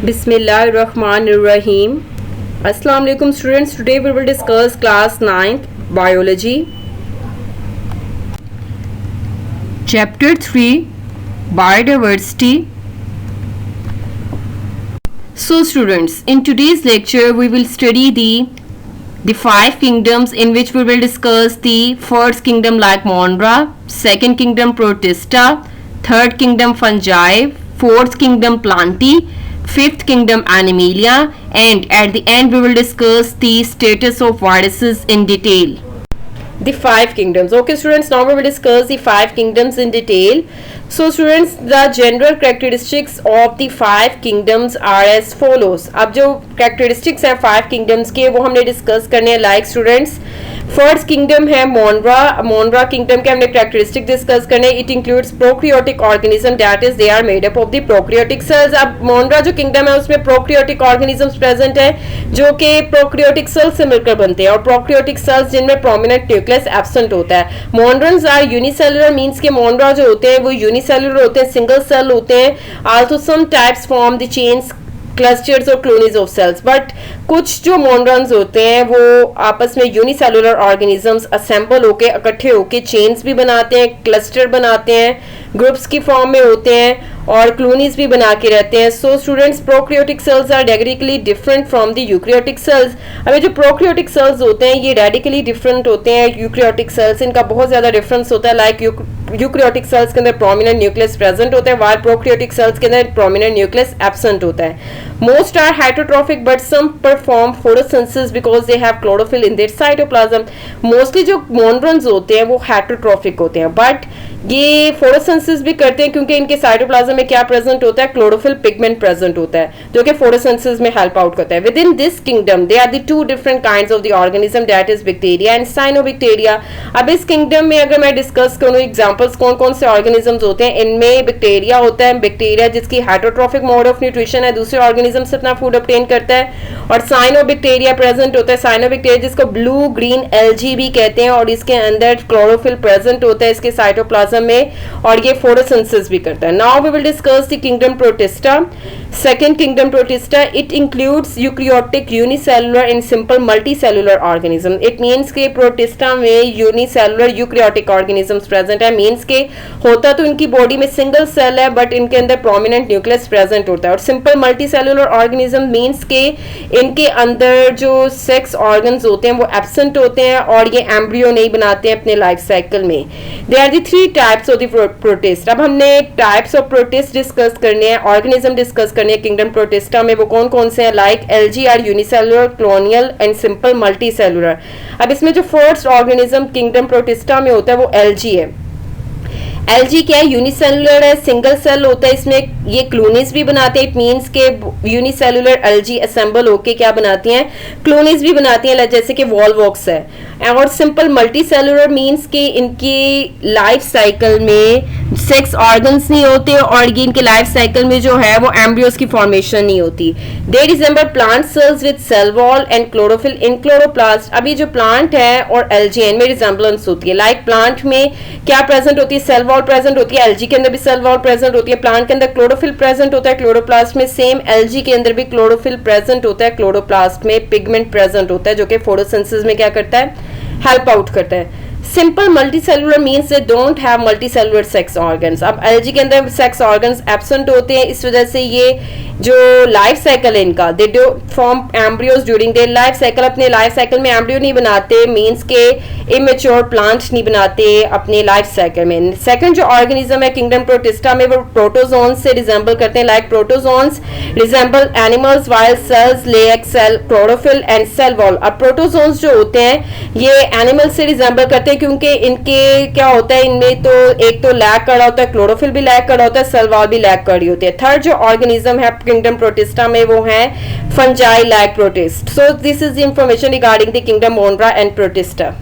Bismillahirrahmanirrahim. Assalamu alaikum students. Today we will discuss class 9th biology. Chapter 3 Biodiversity. So students, in today's lecture we will study the five kingdoms, in which we will discuss the first kingdom like Monera, second kingdom Protista, third kingdom Fungi, fourth kingdom Plantae, fifth kingdom Animalia, and at the end we will discuss the status of viruses in detail. The five kingdoms. Okay students, now we will discuss the five kingdoms in detail. So students, the general characteristics of the five kingdoms are as follows. अब जो characteristics है five kingdoms के वो हमने discuss करने हैं. Like students, first kingdom है मोनरा kingdom के हमने कैरेक्टरिस्टिक डिस्कस करने. It includes prokaryotic organism, that is they are made up of the prokaryotic cells. अब मोनरा जो किंगडम है उसमें प्रोक्रियोटिक ऑर्गेनिजम्स प्रेजेंट है जो कि प्रोक्रियोटिक सेल्स से मिलकर बनते हैं, और प्रोक्रियोटिक सेल्स जिनमें प्रोमिनेंट न्यूक्लियस एब्सेंट होता है. मोनरन्स आर यूनिसेलुलर, मींस के मोनरा जो होते हैं वो यूनिसेलुलर होते हैं, सिंगल सेल होते हैं. Also some types form the chains, clusters और क्लोनीज ऑफ सेल्स. बट कुछ जो मोनरन्स होते हैं वो आपस में यूनिसेलुलर ऑर्गेनिजम्स असेंबल होके इकट्ठे होके चेन्स भी बनाते हैं, क्लस्टर बनाते हैं, ग्रुप्स की फॉर्म में होते हैं और क्लोनीज भी बना के रहते हैं. So students, prokaryotic cells are radically different from the eukaryotic cells. अब ये जो प्रोक्रियोटिक सेल्स होते हैं ये रेडिकली डिफरेंट होते हैं यूक्रियोटिक सेल्स, इनका बहुत ज्यादा डिफरेंस होता है. लाइक यूक्रियोटिक सेल्स के अंदर प्रोमिनेंट न्यूक्लियस प्रेजेंट होता है, वाइल प्रोक्रियोटिक सेल्स के अंदर प्रोमिनेंट न्यूक्लियस एब्सेंट होता है. Most are heterotrophic but some perform photosynthesis because they have chlorophyll in their cytoplasm. Mostly जो मोनरन्स होते हैं वो heterotrophic होते हैं, but ये फोटोसिंथेसिस भी करते हैं क्योंकि इनके साइटोप्लाज्म में क्या प्रेजेंट होता है, क्लोरोफिल पिगमेंट प्रेजेंट होता है जो कि फोटोसिंथेसिस में हेल्प आउट करता है. Within this kingdom they are the two different kinds of the organism, that is bacteria and cyanobacteria. अब इस किंगडम में अगर मैं डिस्कस करूँ एग्जांपल्स कौन कौन से ऑर्गेनिजम्स होते हैं, इनमें बैक्टीरिया होता है. बैक्टीरिया जिसकी हेटरोट्रोफिक मोड ऑफ न्यूट्रिशन है, दूसरे ऑर्गेनिज्म से अपना फूड ऑब्टेन करता है. और साइनोबैक्टीरिया प्रेजेंट होता है. साइनोबैक्टीरिया जिसको ब्लू ग्रीन एल्गी भी कहते हैं, और इसके अंदर क्लोरोफिल प्रेजेंट होता है इसके साइटोप्लाज्म में, और ये फोटोसिंथेसिस भी करता है. Now we will discuss the kingdom Protista. Second kingdom Protista, it includes eukaryotic unicellular and simple multicellular organism. It means के प्रोटिस्टा में यूनिसेलुलर यूक्रियोटिक ऑर्गेनिजम्स प्रेजेंट है. मींस के होता तो इनकी बॉडी में सिंगल सेल है बट इनके अंदर प्रोमिनेंट न्यूक्लियस प्रेजेंट होता है. और सिंपल मल्टीसेलुलर ऑर्गेनिज्म मींस के इनके अंदर जो सेक्स ऑर्गन्स होते हैं वो एब्सेंट होते हैं और ये एम्ब्रियो नहीं बनाते हैं अपने लाइफ साइकिल में. They are the three types of the protist. अब हमने टाइप्स ऑफ प्रोटिस्ट डिस्कस करने हैं, ऑर्गेनिज्म डिस्कस करने हैं किंगडम प्रोटिस्टा में. वो कौन कौन से हैं? Like algae are unicellular, colonial and simple multicellular. अब इसमें जो फर्स्ट ऑर्गेनिज्म किंगडम प्रोटिस्टा में होता है वो एल्गी है. एल्गी क्या है? यूनिसेलुलर है, सिंगल सेल होता है. इसमें ये क्लोनीज भी बनाते हैं. इट मींस के यूनिसेलुलर एल्गी असेंबल होके क्या बनाती हैं, क्लोनीज भी बनाती हैं, जैसे कि वॉलवॉक्स है. और सिंपल मल्टीसेलुलर मींस के इनकी लाइफ साइकिल में सेक्स ऑर्गन्स नहीं होते और ये इनके लाइफ साइकिल में जो है वो एम्ब्रियोस की फॉर्मेशन नहीं होती. They resemble plant cells with cell wall and chlorophyll in chloroplast. अभी जो प्लांट है और एल्गी इनमें रिजेंबलेंस होती है. लाइक प्लांट में क्या प्रेजेंट होती है, सेल वॉल प्रेजेंट होती है. एल्गी के अंदर भी सेल वॉल प्रेजेंट होती है. प्लांट के अंदर क्लोरोफिल प्रेजेंट होता है क्लोरोप्लास्ट में. सेम एल्गी के अंदर भी क्लोरोफिल प्रेजेंट होता है क्लोरोप्लास्ट में. पिगमेंट प्रेजेंट होता है जो कि फोटोसिंथेसिस में क्या करता है, हेल्प आउट करता है. Simple multicellular means they don't have multicellular sex organs. अब एल्गी के अंदर सेक्स ऑर्गन्स एब्सेंट होते हैं, इस वजह से ये जो लाइफ साइकिल है इनका, they do form embryos during their life cycle. अपने लाइफ साइकिल में एम्ब्रियो नहीं बनाते, मींस के इमेच्योर प्लांट नहीं बनाते अपने लाइफ साइकिल में. सेकंड जो ऑर्गेनिज्म है किंगडम प्रोटिस्टा में वो प्रोटोजोन्स से रिजेंबल करते हैं. Like protozoans resemble animals while cells lack cell chlorophyll and cell wall. अब प्रोटोजोन्स जो होते हैं ये एनिमल से रिजेंबल करते हैं क्योंकि इनके क्या होता है, इनमें तो एक तो लैक कर रहा होता है, क्लोरोफिल भी लैक कर रहा होता है, सेल वॉल भी लैक कर रही होती है. थर्ड जो ऑर्गेनिज्म है किंगडम प्रोटिस्टा में वो है fungi like protist. So this is the information regarding the kingdom मोनरा and protista.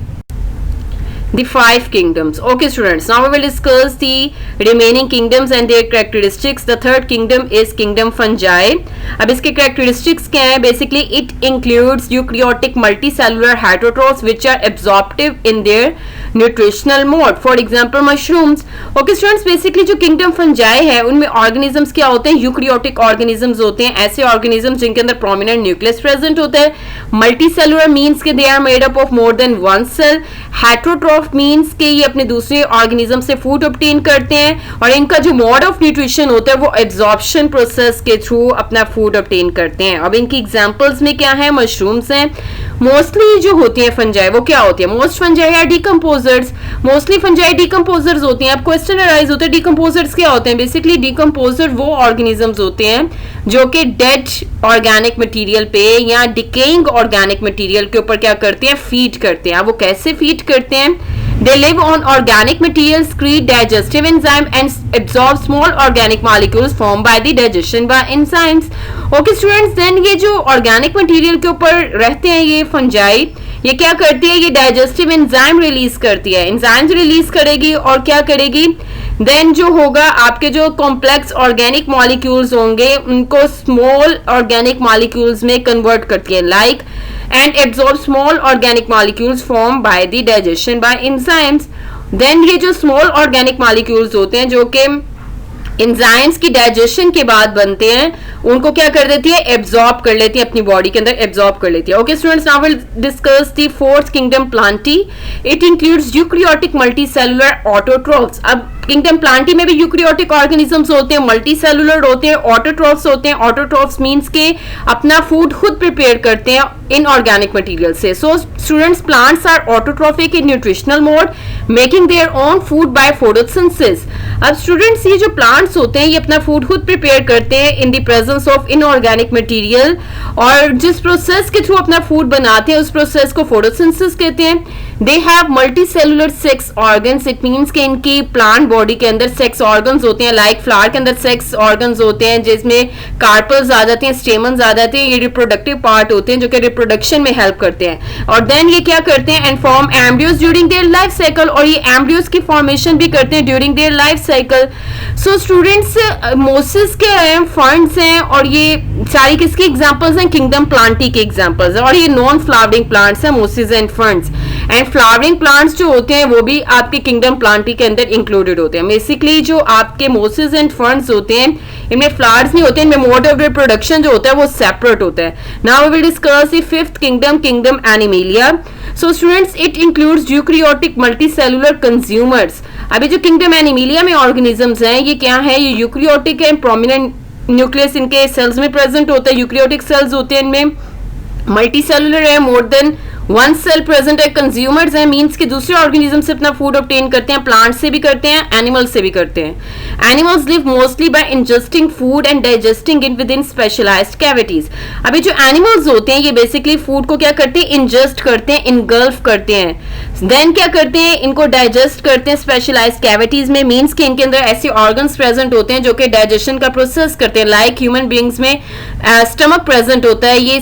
the five kingdoms. Okay students, now we will discuss the remaining kingdoms and their characteristics. The third kingdom is kingdom fungi. अब इसके characteristics क्या है? Basically it includes eukaryotic multicellular heterotrophs which are absorptive in their nutritional mode. For example mushrooms. Okay students, basically जो kingdom fungi है उनमें organisms क्या होते हैं? eukaryotic organisms होते हैं, ऐसे organisms जिनके अंदर prominent nucleus present होता है. Multicellular means कि they are made up of more than one cell. Heterotroph means के ये अपने दूसरे ऑर्गेनिज्म से फूड ऑब्टेन करते हैं और इनका जो मोड ऑफ न्यूट्रिशन होता है वो एब्जॉर्प्शन प्रोसेस के थ्रू अपना फूड ऑब्टेन करते हैं. अब इनकी एग्जांपल्स में क्या है? मशरूम्स हैं. मोस्टली जो होती है फंजाई वो क्या होती है? Most fungi are decomposers. Mostly fungi decomposers होती हैं. अब क्वेश्चन अराइज होता है डिकम्पोजर्स क्या होते हैं? बेसिकली डिकम्पोजर वो ऑर्गेनिजम्स होते हैं जो कि डेड ऑर्गेनिक मटेरियल पे या डिकेइंग ऑर्गेनिक मटेरियल के ऊपर क्या करते हैं? फीड करते हैं. वो कैसे फीड करते हैं? They live on organic materials, secrete digestive enzyme and absorb small organic molecules formed by the digestion by enzymes. Okay students, then ये जो organic material के ऊपर रहते हैं ये fungi, ये क्या करती है? ये digestive enzyme रिलीज करती है. enzymes रिलीज करेगी और क्या करेगी? देन जो होगा आपके जो कॉम्प्लेक्स ऑर्गेनिक मॉलिक्यूल्स होंगे उनको स्मॉल ऑर्गेनिक मॉलिक्यूल्स में कन्वर्ट करती है. Like and absorb small organic molecules formed by the digestion by enzymes. Then ये जो small organic molecules होते हैं जो कि एंजाइम्स की डाइजेशन के बाद बनते हैं उनको क्या कर देती है? एब्जॉर्ब कर लेती है, अपनी बॉडी के अंदर एब्जॉर्ब कर लेती है. Okay students, now will discuss the fourth kingdom Plantae. It includes eukaryotic multicellular autotrophs. अब किंगडम प्लांटी में भी यूकैरियोटिक ऑर्गेनिजम्स होते हैं, मल्टीसेलुलर होते हैं, ऑटोट्रोफ्स होते हैं. ऑटोट्रोफ्स मींस के अपना फूड खुद प्रिपेयर करते हैं इनऑर्गेनिक मटेरियल से. So students, plants are autotrophic in nutritional mode, making their own food by photosynthesis. अब स्टूडेंट्स, ये जो प्लांट्स होते हैं ये अपना फूड खुद प्रिपेयर करते हैं in the presence of inorganic material, और जिस प्रोसेस के थ्रू अपना फूड बनाते हैं उस प्रोसेस को फोटोसिंथेसिस कहते हैं. They have multicellular sex organs. It means के इनकी प्लांट बॉडी के अंदर सेक्स ऑर्गन्स होते हैं. लाइक फ्लावर के अंदर सेक्स ऑर्गन्स होते हैं जिसमें कार्पल्स आ जाते हैं, स्टेमन्स आ जाते हैं. ये रिप्रोडक्टिव पार्ट होते हैं जो कि रिप्रोडक्शन में हेल्प करते हैं. और देन ये क्या करते हैं? And form embryos during their life cycle. और ये एम्ब्रियोज की फॉर्मेशन भी करते हैं during their life cycle. So students, Moses के हैं, फर्न्स हैं, और ये सारी किसकी एग्जांपल्स हैं? किंगडम प्लांटी के एग्जांपल्स हैं. और ये नॉन फ्लावरिंग प्लांट्स हैं, Moses and ferns. And flowering plants जो होते हैं वो भी आपके किंगडम प्लांटी के अंदर इंक्लूडेड होते हैं. बेसिकली जो आपके मोसेस एंड फर्न्स होते हैं इनमें फ्लावर्स नहीं होते, इनमें मोड ऑफ रिप्रोडक्शन जो होता है वो सेपरेट होता है. Now we will discuss the fifth kingdom, kingdom Animalia. So students, it includes eukaryotic multicellular consumers. अभी जो किंगडम एनिमेलिया में ऑर्गेनिजम्स हैं ये क्या है? ये यूकैरियोटिक है. प्रोमिनेंट न्यूक्लियस इनके सेल्स में प्रेजेंट होता है. यूकैरियोटिक सेल्स होते हैं इनमें. मल्टीसेलुलर है, more than one cell present है. कंज्यूमर्स है, मींस के दूसरे ऑर्गेनिज्म से अपना फूड ऑब्टेन करते हैं. प्लांट से भी करते हैं, एनिमल्स से भी करते हैं. Animals live mostly by ingesting food and digesting it within specialised cavities. अभी जो एनिमल्स होते हैं ये बेसिकली फूड को क्या करते हैं? इंजेस्ट करते हैं, इनगल्फ करते हैं. देन क्या करते हैं? इनको डाइजेस्ट करते हैं स्पेशलाइज्ड कैविटीज में. मींस के इनके अंदर ऐसे ऑर्गन्स प्रेजेंट होते हैं जो कि डाइजेशन का प्रोसेस करते हैं. लाइक ह्यूमन बीइंग्स में स्टमक प्रेजेंट होता है. ये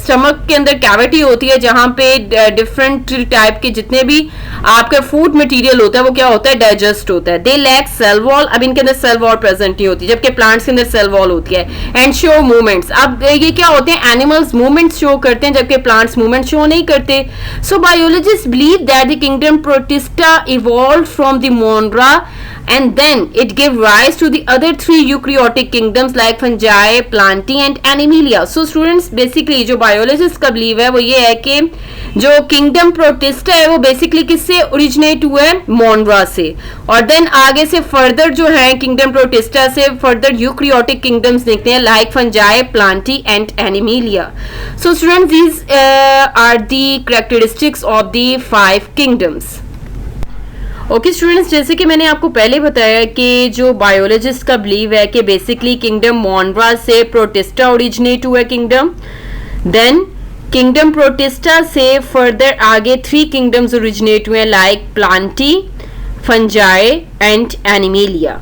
स्टमक के अंदर कैविटी होती है जहां पे डिफरेंट टाइप के जितने भी आपका फूड मटेरियल होता है वो क्या होता है? डाइजेस्ट होता है. They lack cell wall. अब इनके अंदर सेल वॉल प्रेजेंट नहीं होती, जबकि प्लांट्स के अंदर सेल वॉल होती है. And show movements. अब ये क्या होते हैं? एनिमल्स मूवमेंट्स शो करते हैं जबकि प्लांट्स मूवमेंट शो नहीं करते. So biologist believe that the kingdom Protista evolved from the Monera and then it gave rise to the other three eukaryotic kingdoms like fungi, plantae and animalia. So students, basically जो biologist का believe है वो ये है कि जो kingdom protista है वो basically किससे originate हुआ है? मोनरा से. और then आगे से further जो है kingdom protista से further eukaryotic kingdoms देखते हैं like fungi, plantae and animalia. So students, these are the characteristics of the five kingdoms. Okay students, जैसे कि मैंने आपको पहले बताया कि जो बायोलॉजिस्ट का बिलीव है कि बेसिकली किंगडम मोनरा से प्रोटिस्टा ओरिजिनेट हुआ किंगडम. देन किंगडम प्रोटिस्टा से फर्दर आगे थ्री किंगडम्स ओरिजिनेट हुए like Plantae, fungi and Animalia.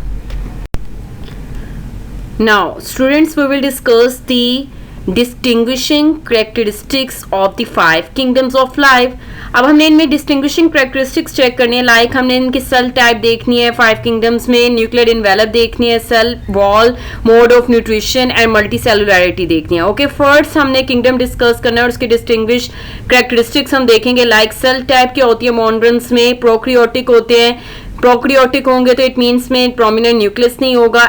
Now students, we will discuss the distinguishing characteristics of the 5 kingdoms of life. अब हमने इनमें distinguishing characteristics check करनी है, like हमने इनकी सेल टाइप देखनी है 5 किंगडम्स में, न्यूक्लियर इन्वेलप देखनी है, cell wall, mode of nutrition and multicellularity देखनी है। ओके, फर्स्ट हमने किंगडम डिस्कस करना है और उसके डिस्टिंग्विश कैरेक्टरिस्टिक्स हम देखेंगे। लाइक सेल टाइप क्या होती है मॉन्ड्रन्स में, प्रोक्रियोटिक होते हैं, प्रोक्रियोटिक होंगे तो इट मीन्स में प्रोमिनेंट न्यूक्लियस नहीं होगा।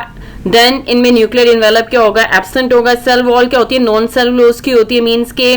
देन इनमें न्यूक्लियर इन्वेलप क्या होगा, एब्सेंट होगा। सेल वॉल क्या होती है, नॉन सेलुलोज की होती है, मीन्स के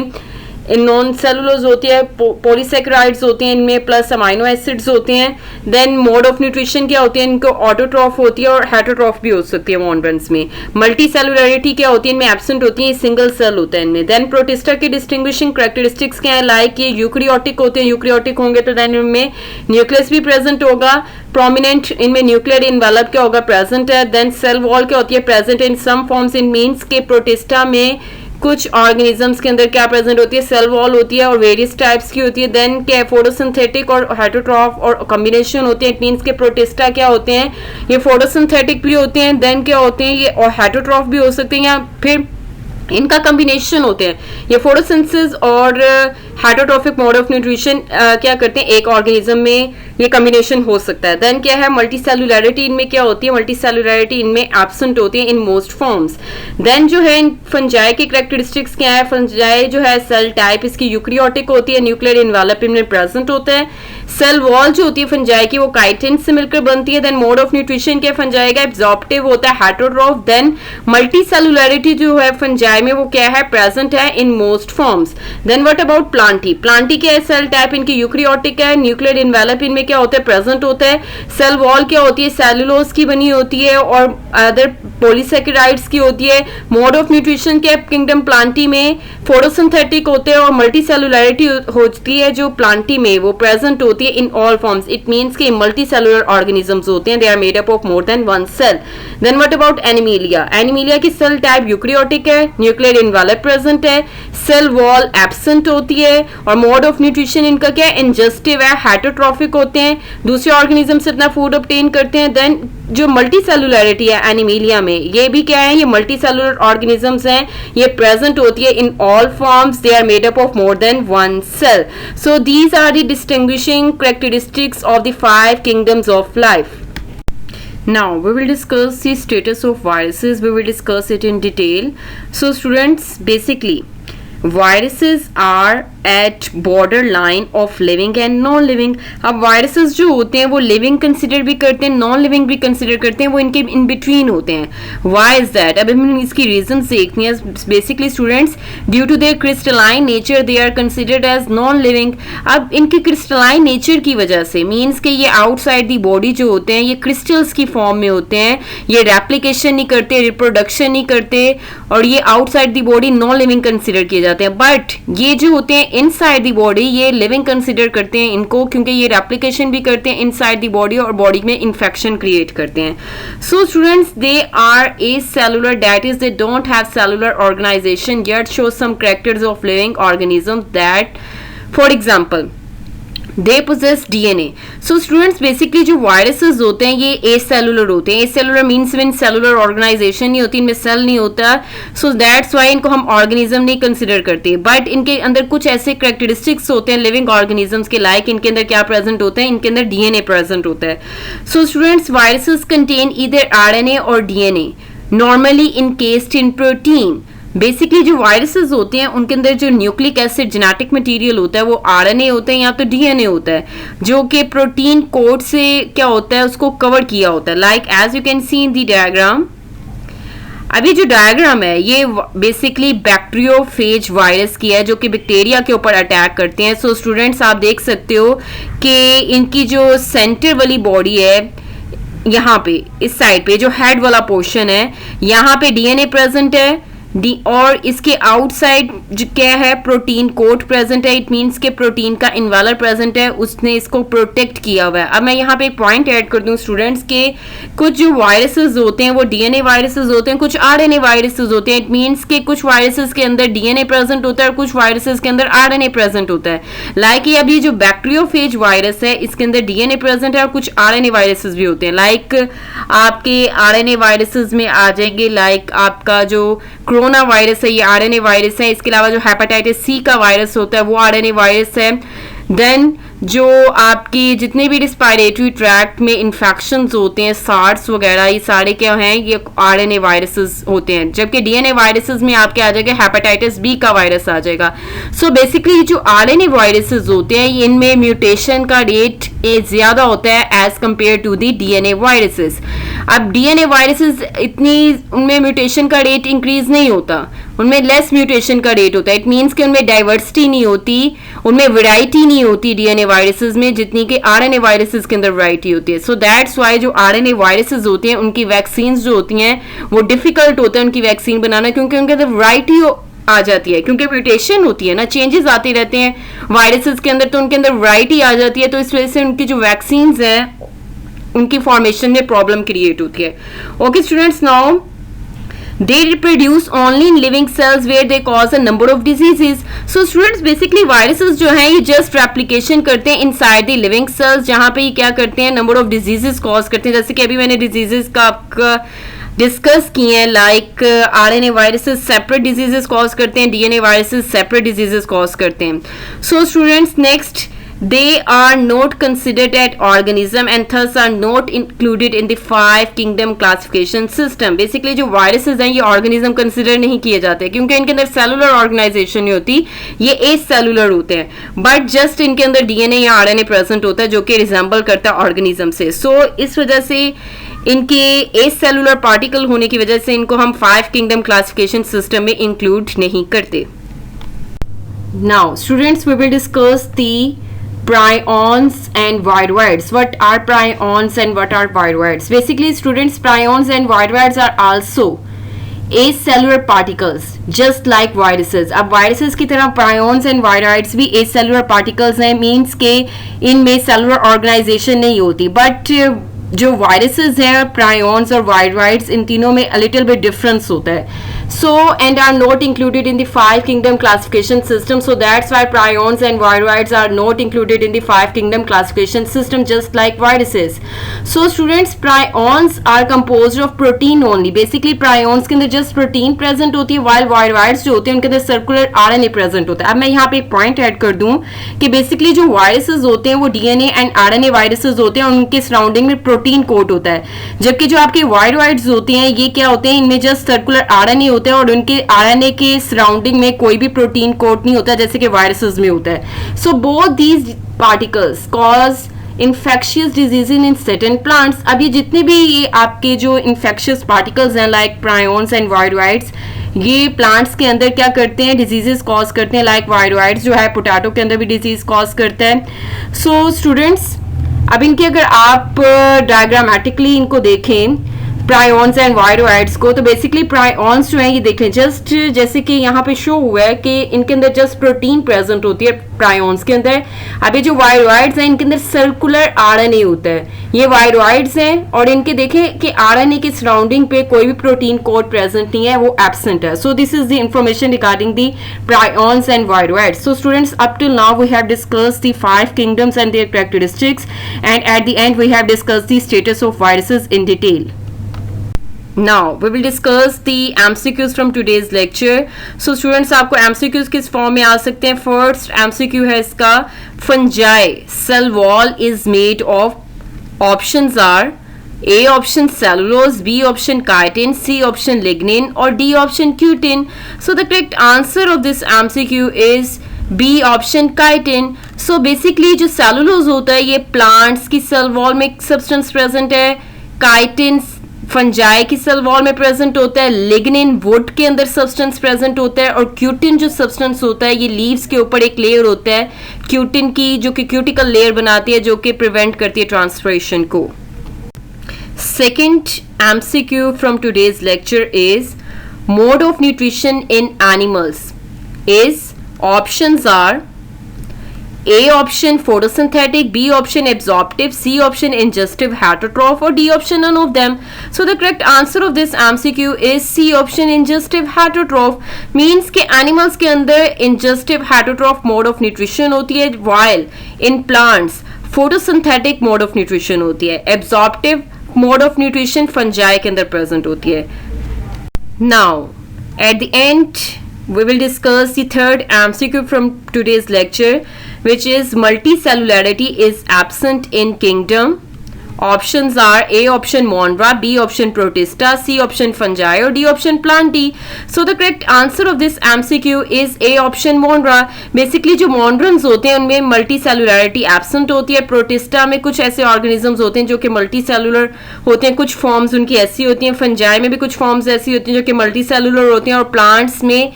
नॉन सेलुलोज होती है, पॉलीसेकेराइड्स होती हैं इनमें, प्लस अमाइनो एसिड्स होते हैं। देन मोड ऑफ न्यूट्रिशन क्या होती है, इनको ऑटोट्रॉफ होती है और हेटरोट्रॉफ भी हो सकती है मॉन्ड्रन्स में। मल्टी सेलुलरिटी क्या होती है, इनमें एब्सेंट होती है, सिंगल सेल होता है इनमें। देन प्रोटिस्टा की डिस्टिंग्विशिंग कैरेक्टरिस्टिक्स क्या है, लाइक ये यूकैरियोटिक होते हैं, यूकैरियोटिक होंगे तो देन इनमें न्यूक्लियस भी प्रेजेंट होगा, प्रोमिनेंट इनमें न्यूक्लियर इन्वेलप क्या होगा, प्रेजेंट है। देन सेल वॉल क्या होती है, प्रेजेंट इन सम फॉर्म्स, इन मीन्स के प्रोटिस्टा में कुछ ऑर्गेनिजम्स के अंदर क्या प्रेजेंट होती है, सेल वॉल होती है और वेरियस टाइप्स की होती है। देन क्या फोटोसिंथेटिक और हेटरोट्रॉफ और कॉम्बिनेशन होते हैं, इट मीन्स के प्रोटिस्टा क्या होते हैं, ये फोटोसिंथेटिक भी होते हैं, देन क्या होते हैं ये और हेटरोट्रॉफ भी हो सकते हैं, या फिर इनका कॉम्बिनेशन होते हैं। ये फोटोसिंथेसिस और हेटरोट्रॉफिक मोड ऑफ न्यूट्रिशन क्या करते हैं, एक ऑर्गेनिज्म में ये कॉम्बिनेशन हो सकता है। देन क्या है, मल्टी सेलुलैरिटी इनमें क्या होती है, मल्टी सेलुलैरिटी इनमें एब्सेंट होती है इन मोस्ट फॉर्म्स। देन जो है इन फंजाई की कैरेक्टरिस्टिक्स क्या है, फंजाई जो है सेल टाइप इसकी यूकैरियोटिक होती है, न्यूक्लियर इन्वेलप इनमें प्रेजेंट होता है। सेल वॉल जो होती है फंजाई की वो काइटिन से मिलकर बनती है। देन मोड ऑफ न्यूट्रिशन क्या फंजाई का, एब्जॉर्प्टिव होता है, हेटरोट्रॉफ। देन मल्टी सेलुलैरिटी जो है फंजाई में वो क्या है, प्रेजेंट है in most forms. Then what about Plantae, Plantae क्या है, सेल टाइप इनकी यूकैरियोटिक है, न्यूक्लियर इन्वेलप इनमें क्या होता है, प्रेजेंट होता है। सेल वॉल क्या होती है, सेलुलोज की बनी होती है और अदर पॉलीसेकेराइड्स की होती है। मोड ऑफ न्यूट्रिशन क्या है किंगडम प्लांटी में, फोटोसिंथेटिक होते हैं और मल्टी सेलुलैरिटी होती है जो प्लांटी में वो प्रेजेंट होती है इन ऑल फॉर्म्स, इट मीन्स के मल्टी सेलुलर ऑर्गेनिजम्स होते हैं, they are made up of more than one cell. Then what about animalia, animalia की सेल टाइप यूकैरियोटिक है, न्यूक्लियर इन्वेलप प्रेजेंट है, सेल वॉल एब्सेंट होती है और मोड ऑफ न्यूट्रिशन इनका क्या है, इंजस्टिव है, हेटरोट्रॉफिक होते हैं, दूसरे ऑर्गेनिज्म से अपना फूड ऑब्टेन करते हैं। देन जो मल्टी सेलुलैरिटी है एनिमिलिया में, ये भी क्या है, ये मल्टी सेलुलर ऑर्गेनिजम्स हैं, ये प्रेजेंट होती है in all forms, they are made up of more than one cell. So these are the distinguishing characteristics of the 5 kingdoms of life. Now we will discuss the status of viruses. We will discuss it in detail. So students, basically viruses are at border line of living and non living. अब viruses जो होते हैं वो living consider भी करते हैं, non living भी consider करते हैं, वो इनके in between होते हैं। Why is that? अब हम इसकी reasons देखते हैं। Basically students, due to their crystalline nature they are considered as non living. अब इनके crystalline nature की वजह से means कि ये outside the body जो होते हैं ये crystals की form में होते हैं, ये replication नहीं करते, reproduction नहीं करते और ये outside the body non living consider किए जाते हैं। बट ये जो होते हैं इनसाइड द बॉडी ये लिविंग कंसीडर करते हैं इनको, क्योंकि ये रेप्लिकेशन भी करते हैं इनसाइड द बॉडी और बॉडी में इन्फेक्शन क्रिएट करते हैं। So students, they are acellular, that is they don't have cellular organization yet show some characters of living organism that, for example they possess DNA. So students, basically जो viruses होते हैं ये acellular होते हैं। Acellular means in cellular organisation नहीं होती, इनमें cell नहीं होता, सो दैट्स वाई इनको हम ऑर्गेनिज्म नहीं कंसिडर करते। बट इनके अंदर कुछ ऐसे कैरेक्टरिस्टिक्स होते हैं लिविंग ऑर्गेनिजम्स के, लाइक इनके अंदर क्या प्रेजेंट होते हैं, इनके अंदर डीएनए प्रेजेंट होता है। So students, viruses contain either RNA और DNA, normally encased in protein. Basically जो वायरसेस होते हैं उनके अंदर जो न्यूक्लिक एसिड जेनेटिक मटेरियल होता है वो आरएनए होते हैं या तो डीएनए होता है, जो कि प्रोटीन कोड से क्या होता है उसको कवर किया होता है, like as you can see in the diagram. अभी जो डायग्राम है ये बेसिकली बैक्टीरियोफेज वायरस की है जो कि बैक्टीरिया के ऊपर अटैक करते हैं। सो स्टूडेंट्स, आप देख सकते हो कि इनकी जो सेंटर वाली बॉडी है यहाँ पे इस साइड पे जो हेड वाला पोर्शन है यहाँ पे डीएनए प्रेजेंट है और इसके आउटसाइड जो क्या है प्रोटीन कोट प्रेजेंट है, इट मींस के प्रोटीन का इन्वेलर प्रेजेंट है, उसने इसको प्रोटेक्ट किया हुआ है। अब मैं यहाँ पे एक पॉइंट ऐड कर दूं स्टूडेंट्स के कुछ जो वायरसेस होते हैं वो डीएनए वायरसेस होते हैं, कुछ आरएनए वायरसेस होते हैं। इट मींस के कुछ वायरसेस के अंदर डीएनए प्रेजेंट होता है और कुछ वायरसेस के अंदर आरएनए प्रेजेंट होता है। लाइक ये अभी जो बैक्टीरियोफेज वायरस है इसके अंदर डीएनए प्रेजेंट है और कुछ आरएनए वायरसेस भी होते हैं। लाइक आपके आरएनए वायरसेस में आ जाएंगे लाइक आपका जो कोरोना वायरस है, ये आरएनए वायरस है। इसके अलावा जो हेपेटाइटिस सी का वायरस होता है वो आरएनए वायरस है। देन जो आपकी जितने भी रिस्पायरेटरी ट्रैक्ट में इन्फेक्शंस होते हैं, सार्स वगैरह, ये सारे क्या हैं, ये आरएनए वायरसेस होते हैं। जबकि डीएनए वायरसेस में आपके आ जाएगा हेपेटाइटिस बी का वायरस आ जाएगा। सो बेसिकली जो आरएनए वायरसेस होते हैं इनमें म्यूटेशन का रेट ज्यादा होता है as compared to the DNA viruses. अब डीएनए वायरसेस इतनी उनमें म्यूटेशन का रेट इंक्रीज नहीं होता, उनमें लेस म्यूटेशन का रेट होता है। इट मीन्स कि उनमें डाइवर्सिटी नहीं होती, उनमें वैरायटी नहीं होती डीएनए वायरसेस में जितनी कि आरएनए वायरसेस के अंदर वैरायटी होती है। सो दैट्स व्हाई जो आरएनए वायरसेस होते हैं उनकी वैक्सीन जो होती हैं वो डिफिकल्ट होता है उनकी वैक्सीन बनाना, क्योंकि उनके अंदर वैरायटी आ जाती है, क्योंकि म्यूटेशन होती है ना, चेंजेस आते रहते हैं वायरसेस के अंदर, तो उनके अंदर वैरायटी आ जाती है। तो इस वजह से उनकी जो वैक्सीन है उनकी फॉर्मेशन में प्रॉब्लम क्रिएट होती है। Okay students, now they reproduce only in living cells where they cause a number of diseases. So students basically viruses जो हैं ये just replication करते हैं inside the living cells, जहाँ पे ये क्या करते हैं, number of diseases cause करते हैं। जैसे कि अभी मैंने diseases का आपका डिस्कस किए हैं, like RNA viruses separate diseases cause करते हैं, DNA viruses separate diseases cause करते हैं। So students next, they are not considered as organism and thus are not included in the 5 kingdom classification system. Basically जो viruses हैं ये organism consider नहीं किए जाते क्योंकि इनके अंदर cellular organization नहीं होती, ये acellular होते हैं, but just इनके अंदर DNA या RNA present होता है जो कि resemble करता है organism से। So इस वजह से इनके acellular particle होने की वजह से इनको हम 5 kingdom classification system में include नहीं करते। Now students, we will discuss the prions and viroids. What are prions and what are viroids? Basically students, prions and viroids are also acellular particles just like viruses. अब viruses की तरह prions and viroids भी acellular particles हैं, means के इनमें cellular organization नहीं होती, but जो viruses हैं, prions और viroids, इन तीनों में a little bit difference होता है। So and are not included in the 5 kingdom classification system. So that's why prions and viroids are not included in the 5 kingdom classification system just like viruses. So students, prions are composed of protein only. Basically prions के अंदर just protein present होती है, while viroids जो होते हैं उनके अंदर circular RNA present होता है। अब मैं यहाँ पे एक point add कर दूँ कि basically जो viruses होते हैं वो DNA and RNA viruses होते हैं और उनके surrounding में protein coat होता है, जबकि जो आपके viroids होते हैं ये क्या होते हैं, इनमें just circular RNA होते हैं और उनके आरएनए के सराउंडिंग में कोई भी प्रोटीन कोट नहीं होता जैसे कि वायरसेस में होता है। So both these particles cause infectious disease in certain plants. अब ये जितने भी ये आपके जो इन्फेक्शियस पार्टिकल्स हैं लाइक प्रायोन्स एंड वायरोइड्स, ये प्लांट्स के अंदर क्या करते हैं, डिजीजेस कॉज करते हैं। लाइक वायरोइड्स जो है पोटैटो के अंदर भी डिजीज कॉज करता है। सो स्टूडेंट्स, अब इनके अगर आप डायग्रामेटिकली इनको देखें प्रायोन्स एंड वायरोइड्स को, तो बेसिकली प्रायोन्स जो है ये देख लें, जस्ट जैसे कि यहाँ पे शो हुआ है कि इनके अंदर जस्ट प्रोटीन प्रेजेंट होती है प्रायोन्स के अंदर। अब ये जो वायरोइड्स हैं इनके अंदर सर्कुलर आरएनए होता है, ये वायरोइड्स हैं और इनके देखें कि आरएनए के सराउंडिंग पे कोई भी प्रोटीन कोड प्रेजेंट नहीं है, वो एब्सेंट है। So this is the information regarding the prions and viroids. So students, up till now we have discussed the 5 kingdoms and their characteristics, and at the end we have discussed the status of viruses in detail. Now we will discuss the MCQs from today's lecture. So students, आपको MCQs किस form में आ सकते हैं? First MCQ है इसका, fungi cell wall is made of, options are A option cellulose, B option chitin, C option lignin और D option cutin. So the correct answer of this MCQ is B option chitin. So basically जो cellulose होता है ये plants की cell wall में substance present है, chitin fungi की cell wall में प्रेजेंट होता है, लिग्निन वुड के अंदर सब्सटेंस प्रेजेंट होता है और क्यूटिन जो सब्सटेंस होता है ये लीव्स के ऊपर एक लेयर होता है क्यूटिन की, जो कि क्यूटिकल लेयर बनाती है जो कि प्रिवेंट करती है ट्रांसपिरेशन को। Second MCQ from today's lecture is mode of nutrition in animals is, options are A option photosynthetic, B option absorptive, C option ingestive heterotroph or D option none of them. So the correct answer of this MCQ is C option ingestive heterotroph. Means के animals के अंदर ingestive heterotroph mode of nutrition होती है, while in plants photosynthetic mode of nutrition होती है, absorptive mode of nutrition fungi के अंदर present होती है। Now At the end, we will discuss the third MCQ from today's lecture, which is multicellularity is absent in kingdom. Options are A option Monera, B option Protista, C option Fungi, or D option Plantae. So the correct answer of this MCQ is A option Monera. Basically जो monrans होते हैं उनमें multicellularity absent होती है. Protista में कुछ ऐसे organisms होते हैं जो कि multicellular होते हैं, कुछ forms उनकी ऐसी होती हैं. Fungi में भी कुछ forms ऐसी होती हैं जो कि multicellular होती हैं, और plants में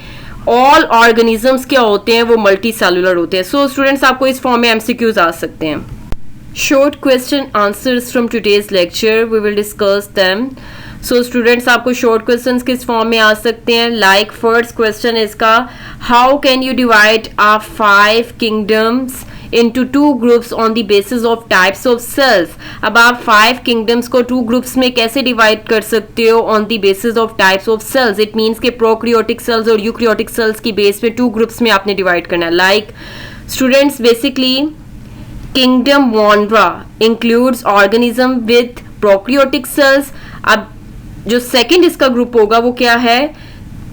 all organisms क्या होते हैं, वो multicellular होते हैं. So students आपको इस form में MCQs आ सकते हैं. Short question answers from today's lecture, we will discuss them. So students आपको short questions किस form में आ सकते हैं? Like first question इसका, how can you divide our 5 kingdoms into 2 groups on the basis of types of cells? अब आप 5 kingdoms को 2 groups में कैसे divide कर सकते हो on the basis of types of cells? It means कि prokaryotic cells और eukaryotic cells की base पे 2 groups में आपने divide करना है. Like students basically Kingdom Monera includes organism with prokaryotic cells. अब जो second इसका group होगा वो क्या है?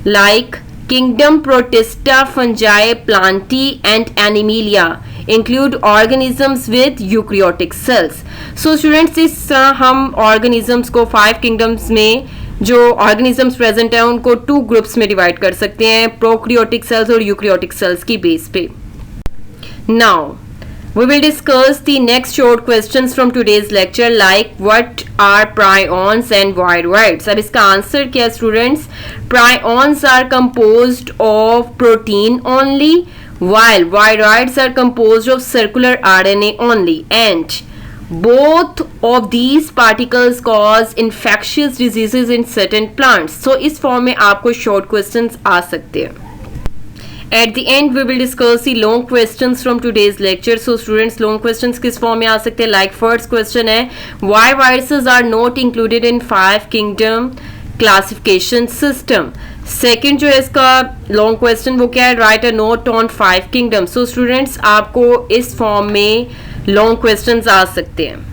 Like Kingdom Protista, Fungi, Plantae and Animalia include organisms with eukaryotic cells. So students इस हम organisms को 5 kingdoms में जो organisms present हैं उनको 2 groups में divide कर सकते हैं, prokaryotic cells और eukaryotic cells की base पे. Now we will discuss the next short questions from today's lecture, like what are prions and viroids. अब इसका आंसर क्या है students? Prions are composed of protein only, while viroids are composed of circular RNA only, and both of these particles cause infectious diseases in certain plants. So इस form में आपको short questions आ सकते हैं. At the end we will discuss the long questions from today's lecture. So students long questions किस form में आ सकते हैं? Like first question है, why viruses are not included in 5 kingdom classification system? Second जो है इसका long question वो क्या है? Write a note on 5 kingdoms. So students आपको इस form में long questions आ सकते हैं.